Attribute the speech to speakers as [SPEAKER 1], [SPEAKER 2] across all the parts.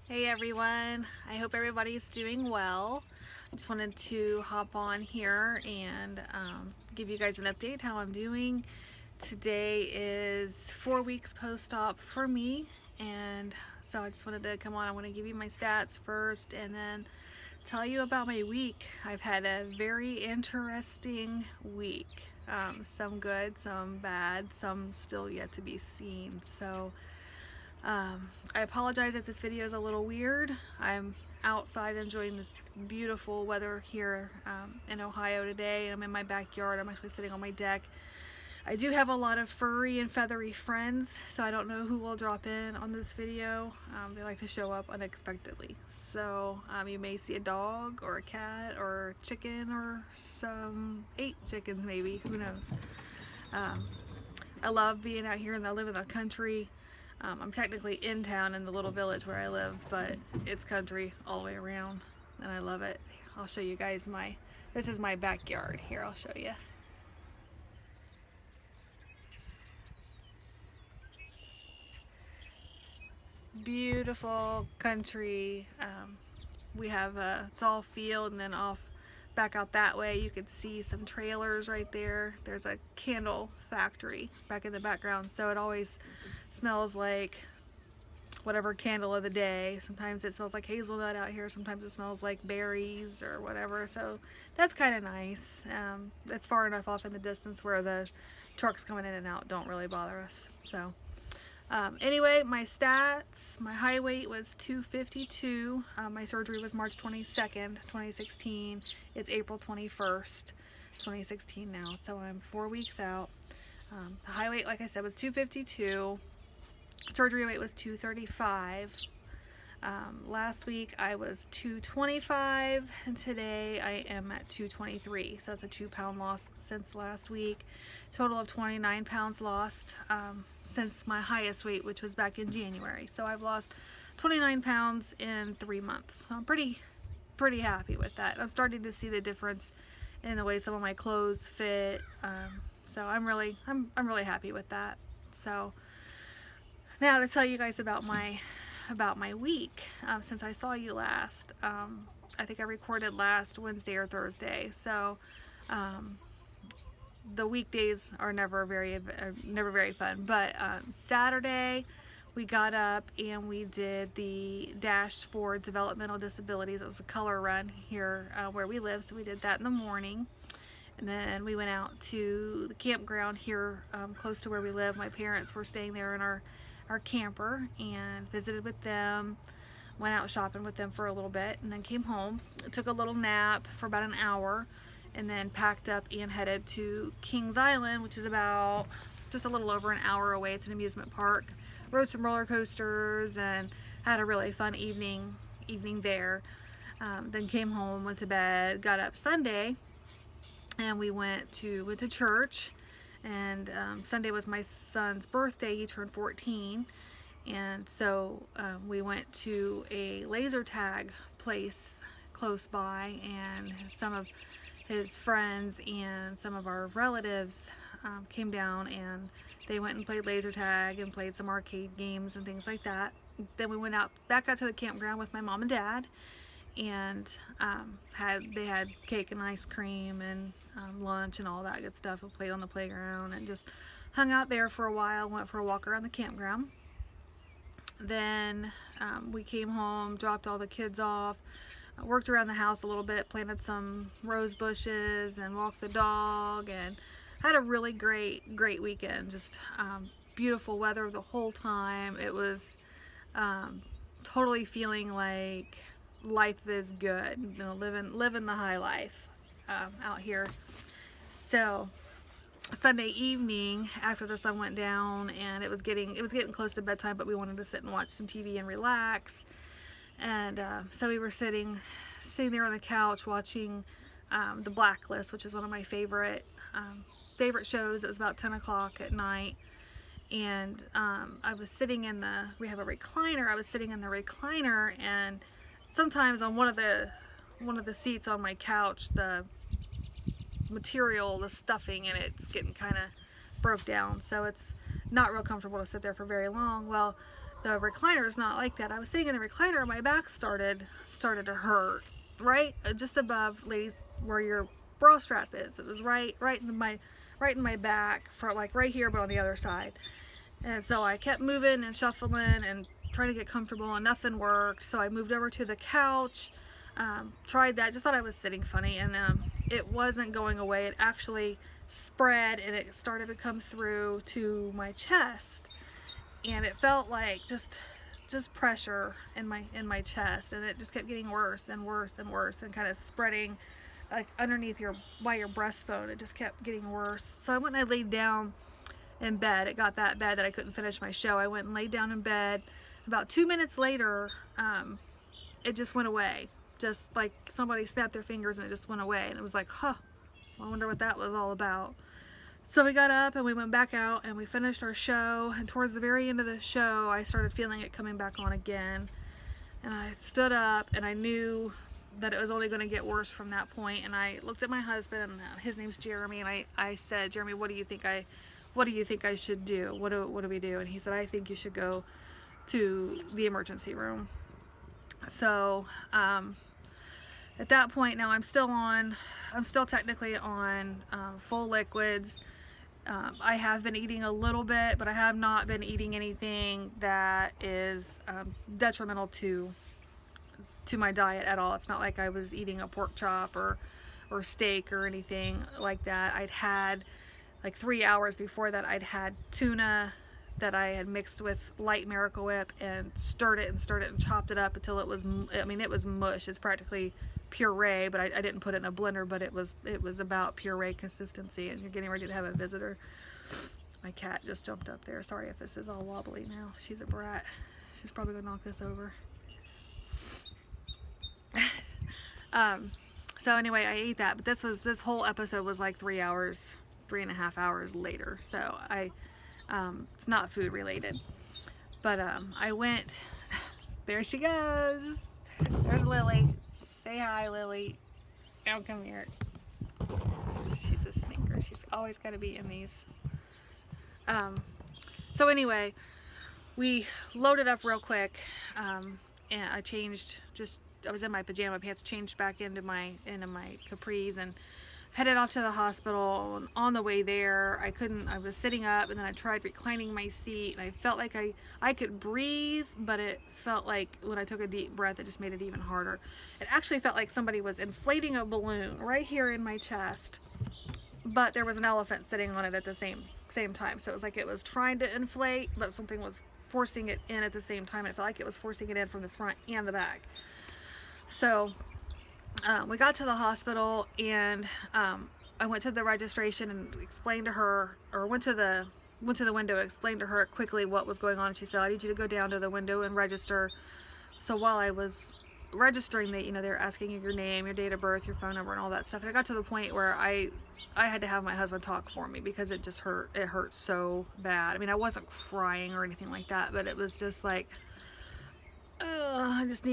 [SPEAKER 1] Hey everyone, I hope everybody's doing well. I just wanted to hop on here and give you guys an update how I'm doing. Today is 4 weeks post-op for me, and so I just wanted to come on. I want to give you my stats first and then tell you about my week. I've had a very interesting week. Some good, some bad, some still yet to be seen. So I apologize if this video is a little weird. I'm outside enjoying this beautiful weather here in Ohio today. I'm in my backyard. I'm actually sitting on my deck. I do have a lot of furry and feathery friends, so I don't know who will drop in on this video. They like to show up unexpectedly. So you may see a dog or a cat or a chicken or some 8 chickens maybe, who knows. I love being out here and I live in the country. I'm technically in town in the little village where I live, but it's country all the way around and I love it. I'll show you guys this is my backyard. Here, I'll show you. Beautiful country. We have it's all field, and then back out that way you could see some trailers right there. There's a candle factory back in the background, so it always smells like whatever candle of the day. Sometimes it smells like hazelnut out here, sometimes it smells like berries or whatever, so that's kind of nice. It's far enough off in the distance where the trucks coming in and out don't really bother us. So anyway, my stats: my high weight was 252. My surgery was March 22nd, 2016. It's April 21st, 2016 now, so I'm 4 weeks out. The high weight, like I said, was 252. Surgery weight was 235. Last week I was 225, and today I am at 223, so that's a 2-pound loss since last week. Total of 29 pounds lost since my highest weight, which was back in January. So I've lost 29 pounds in 3 months. So I'm pretty happy with that. I'm starting to see the difference in the way some of my clothes fit. So I'm really happy with that. So now to tell you guys about my week. Since I saw you last, I think I recorded last Wednesday or Thursday, so the weekdays are never very fun, but Saturday we got up and we did the Dash for Developmental Disabilities. It was a color run here where we live, so we did that in the morning. And then we went out to the campground here close to where we live. My parents were staying there in our camper, and visited with them, went out shopping with them for a little bit, and then came home, took a little nap for about an hour, and then packed up and headed to Kings Island, which is about just a little over an hour away. It's an amusement park. Rode some roller coasters and had a really fun evening there. Then came home, went to bed, got up Sunday, and we went to church. And Sunday was my son's birthday. He turned 14, and so we went to a laser tag place close by, and some of his friends and some of our relatives came down, and they went and played laser tag and played some arcade games and things like that. Then we went back out to the campground with my mom and dad, and they had cake and ice cream and lunch and all that good stuff. We played on the playground and just hung out there for a while. Went for a walk around the campground. Then we came home, dropped all the kids off, worked around the house a little bit, planted some rose bushes and walked the dog, and had a really great weekend. Just beautiful weather the whole time. It was totally feeling like life is good, you know, living the high life out here. So Sunday evening, after the sun went down and it was getting close to bedtime, but we wanted to sit and watch some TV and relax, and so we were sitting there on the couch watching The Blacklist, which is one of my favorite shows. It was about 10 o'clock at night, and I was sitting we have a recliner. I was sitting in the recliner, and sometimes on one of the seats on my couch, the material, the stuffing in it's getting kind of broke down, so it's not real comfortable to sit there for very long. Well, the recliner is not like that. I was sitting in the recliner and my back started to hurt, right just above, ladies, where your bra strap is. It was right in my back, for like right here, but on the other side. And so I kept moving and shuffling and trying to get comfortable, and nothing worked. So I moved over to the couch, tried that, just thought I was sitting funny, and it wasn't going away. It actually spread and it started to come through to my chest, and it felt like just pressure in my chest, and it just kept getting worse and worse and worse, and kind of spreading like underneath by your breastbone. It just kept getting worse. So I went and I laid down in bed. It got that bad that I couldn't finish my show. I went and laid down in bed. About 2 minutes later, it just went away. Just like somebody snapped their fingers and it just went away. And it was like, huh, I wonder what that was all about. So we got up and we went back out and we finished our show. And towards the very end of the show, I started feeling it coming back on again. And I stood up and I knew that it was only going to get worse from that point. And I looked at my husband, his name's Jeremy, and I said, Jeremy, what do you think I should do? What do we do? And he said, I think you should go to the emergency room. So at that point, now I'm still technically on full liquids. I have been eating a little bit, but I have not been eating anything that is detrimental to my diet at all. It's not like I was eating a pork chop or steak or anything like that. I'd had, like 3 hours before that, I'd had tuna that I had mixed with light Miracle Whip and stirred it and chopped it up until it was, I mean, it was mush. It's practically puree, but I didn't put it in a blender, but it was about puree consistency. And you're getting ready to have a visitor. My cat just jumped up there. Sorry if this is all wobbly now. She's a brat. She's probably gonna knock this over. So anyway, I ate that, but this whole episode was like 3 hours, 3.5 hours later. So it's not food related, but I went, there she goes. There's Lily. Say hi, Lily. Oh, come here. She's a sneaker. She's always got to be in these. So anyway, we loaded up real quick, and I changed, I was in my pajama pants, changed back into my capris, and headed off to the hospital. And on the way there, I was sitting up, and then I tried reclining my seat, and I felt like I could breathe, but it felt like when I took a deep breath, it just made it even harder. It actually felt like somebody was inflating a balloon right here in my chest, but there was an elephant sitting on it at the same time. So it was like it was trying to inflate, but something was forcing it in at the same time. It felt like it was forcing it in from the front and the back. So we got to the hospital, and I went to the registration and explained to her, or went to the window and explained to her quickly what was going on. She said, I need you to go down to the window and register. So while I was registering, they're asking you your name, your date of birth, your phone number, and all that stuff. And it got to the point where I had to have my husband talk for me because it just hurt. It hurt so bad. I mean, I wasn't crying or anything like that, but it was just like, I just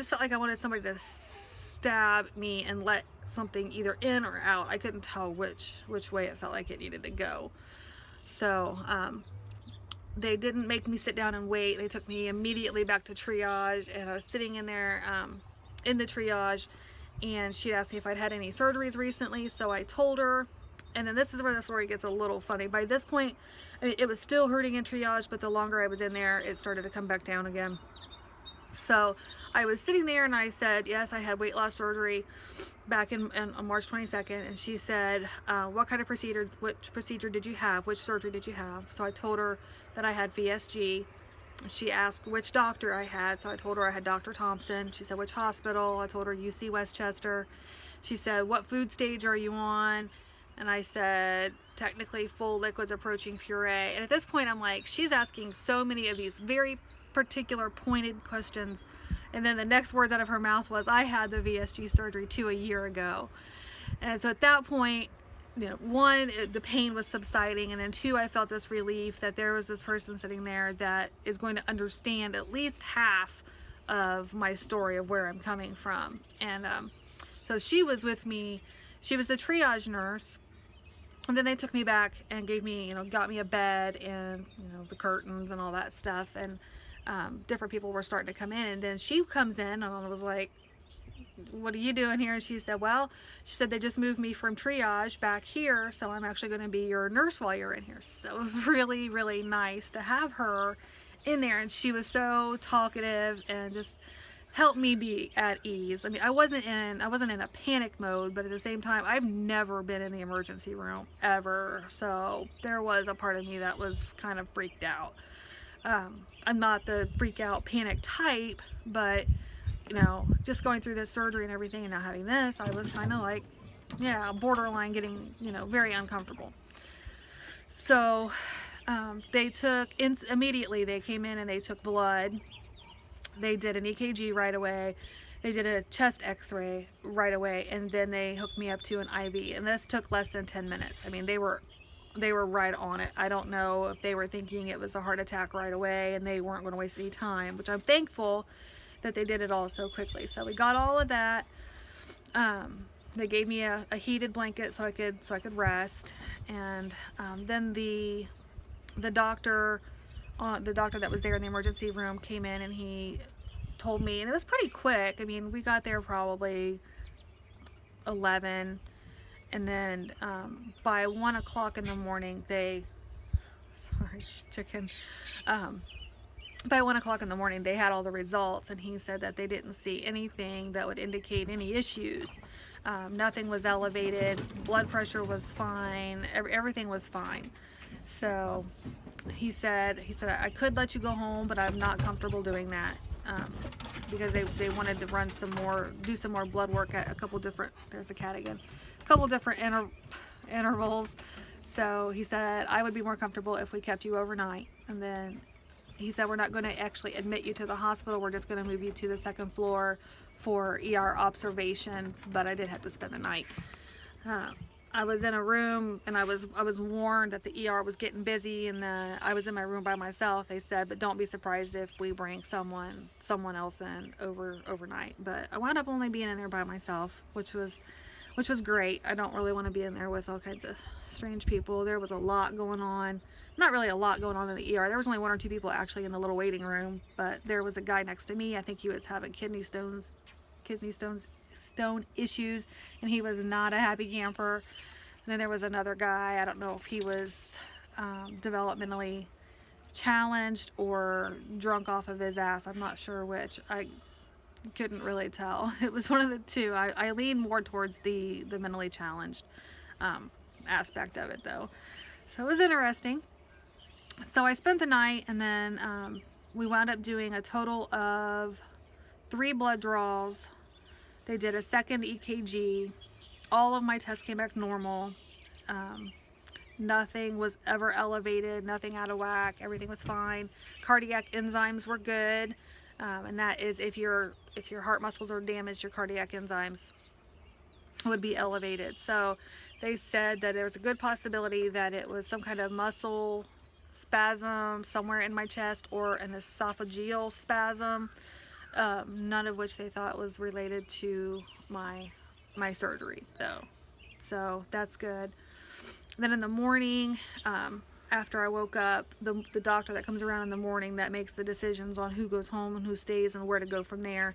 [SPEAKER 1] felt like I wanted somebody to stab me and let something either in or out. I couldn't tell which way it felt like it needed to go. So they didn't make me sit down and wait. They took me immediately back to triage, and I was sitting in there in the triage, and she asked me if I'd had any surgeries recently. So I told her, and then this is where the story gets a little funny. By this point, I mean, it was still hurting in triage, but the longer I was in there, it started to come back down again. So I was sitting there, and I said, yes, I had weight loss surgery back on March 22nd. And she said, what kind of procedure, which procedure did you have? Which surgery did you have? So I told her that I had VSG. She asked which doctor I had. So I told her I had Dr. Thompson. She said, which hospital? I told her UC Westchester. She said, what food stage are you on? And I said, technically full liquids approaching puree. And at this point, I'm like, she's asking so many of these very particular pointed questions. And then the next words out of her mouth was, I had the VSG surgery 2 years ago. And so at that point, one, the pain was subsiding, and then two, I felt this relief that there was this person sitting there that is going to understand at least half of my story of where I'm coming from. And so she was with me. She was the triage nurse, And then they took me back and gave me, you know, got me a bed and, you know, the curtains and all that stuff. And different people were starting to come in. And then she comes in and I was like, what are you doing here? And she said, well, she said, they just moved me from triage back here, so I'm actually going to be your nurse while you're in here. So it was really, really nice to have her in there. And she was so talkative and just helped me be at ease. I mean, I wasn't in a panic mode, but at the same time, I've never been in the emergency room ever. So there was a part of me that was kind of freaked out. I'm not the freak out panic type, but you know, just going through this surgery and everything and now having this, I was kind of like, yeah, borderline getting, you know, very uncomfortable. So they took, immediately they came in and they took blood. They did an EKG right away. They did a chest x-ray right away, and then they hooked me up to an IV, and this took less than 10 minutes. I mean, they were right on it. I don't know if they were thinking it was a heart attack right away and they weren't going to waste any time, which I'm thankful that they did it all so quickly. So we got all of that. They gave me a heated blanket so I could rest, and then the doctor that was there in the emergency room came in and he told me, and it was pretty quick. I mean, we got there probably 11, and then by 1 o'clock in the morning sorry, chicken. By 1 o'clock in the morning, they had all the results, and he said that they didn't see anything that would indicate any issues. Nothing was elevated. Blood pressure was fine. Everything was fine. So he said, I could let you go home, but I'm not comfortable doing that because they wanted to run do some more blood work at a couple different. There's the cat again. A couple different intervals. So he said I would be more comfortable if we kept you overnight, and then he said, we're not going to actually admit you to the hospital. We're just going to move you to the second floor for ER observation, but I did have to spend the night. I was in a room, and I was warned that the ER was getting busy, and I was in my room by myself. They said, but don't be surprised if we bring someone else in overnight. But I wound up only being in there by myself, which was great. I don't really want to be in there with all kinds of strange people. There was a lot going on. Not really a lot going on in the ER. There was only 1 or 2 people actually in the little waiting room, but there was a guy next to me. I think he was having kidney stone issues, and he was not a happy camper. And then there was another guy. I don't know if he was developmentally challenged or drunk off of his ass. I'm not sure which. I couldn't really tell. It was one of the two. I lean more towards the mentally challenged aspect of it, though. So it was interesting. So I spent the night, and then we wound up doing a total of 3 blood draws. They did a second EKG. All of my tests came back normal. Nothing was ever elevated, nothing out of whack. Everything was fine. Cardiac enzymes were good, and that is if your heart muscles are damaged, your cardiac enzymes would be elevated. So they said that there was a good possibility that it was some kind of muscle spasm somewhere in my chest or an esophageal spasm, none of which they thought was related to my surgery though. So that's good. Then in the morning, after I woke up, the doctor that comes around in the morning that makes the decisions on who goes home and who stays and where to go from there,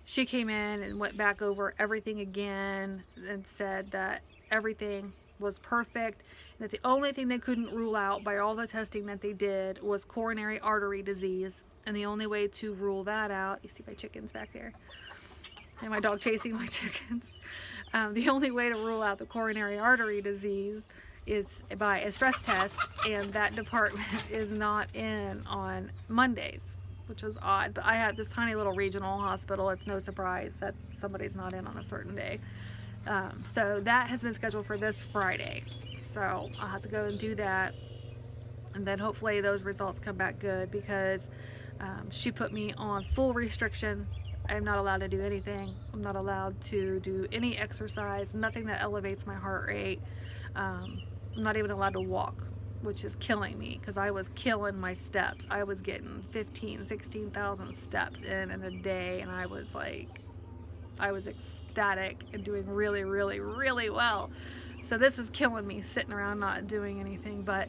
[SPEAKER 1] she came in and went back over everything again and said that everything was perfect, and that the only thing they couldn't rule out by all the testing that they did was coronary artery disease. And the only way to rule that out, you see my chickens back there, and my dog chasing my chickens. The only way to rule out the coronary artery disease is by a stress test, and that department is not in on Mondays, which is odd. But I have this tiny little regional hospital. It's no surprise that somebody's not in on a certain day. So that has been scheduled for this Friday. So I'll have to go and do that, and then hopefully those results come back good, because she put me on full restriction. I'm not allowed to do anything. I'm not allowed to do any exercise, nothing that elevates my heart rate. I'm not even allowed to walk, which is killing me, because I was killing my steps. I was getting 16,000 steps in a day, and I was ecstatic and doing really, really, really well. So this is killing me, sitting around not doing anything. But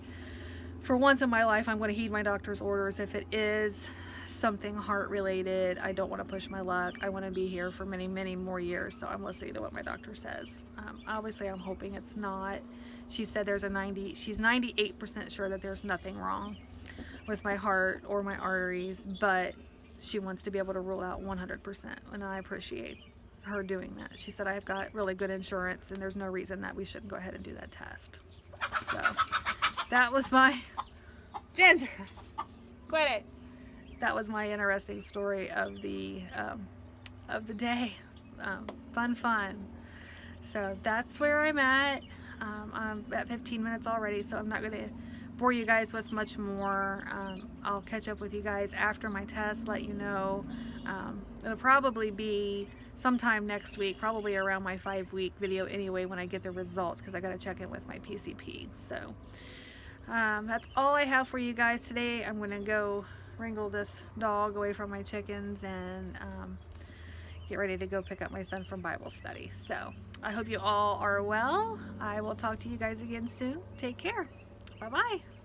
[SPEAKER 1] for once in my life, I'm going to heed my doctor's orders. If it is something heart related, I don't want to push my luck. I want to be here for many, many more years, so I'm listening to what my doctor says. Obviously, I'm hoping it's not. She said she's 98% sure that there's nothing wrong with my heart or my arteries, but she wants to be able to rule out 100%, and I appreciate her doing that. She said I've got really good insurance and there's no reason that we shouldn't go ahead and do that test. So that was my Ginger, quit it. That was my interesting story of the day. Fun. So that's where I'm at. I'm at 15 minutes already, so I'm not going to bore you guys with much more. I'll catch up with you guys after my test, let you know. It'll probably be sometime next week, probably around my 5-week video anyway, when I get the results, because I got to check in with my PCP. So that's all I have for you guys today. I'm going to go wrangle this dog away from my chickens and get ready to go pick up my son from Bible study. So I hope you all are well. I will talk to you guys again soon. Take care. Bye-bye.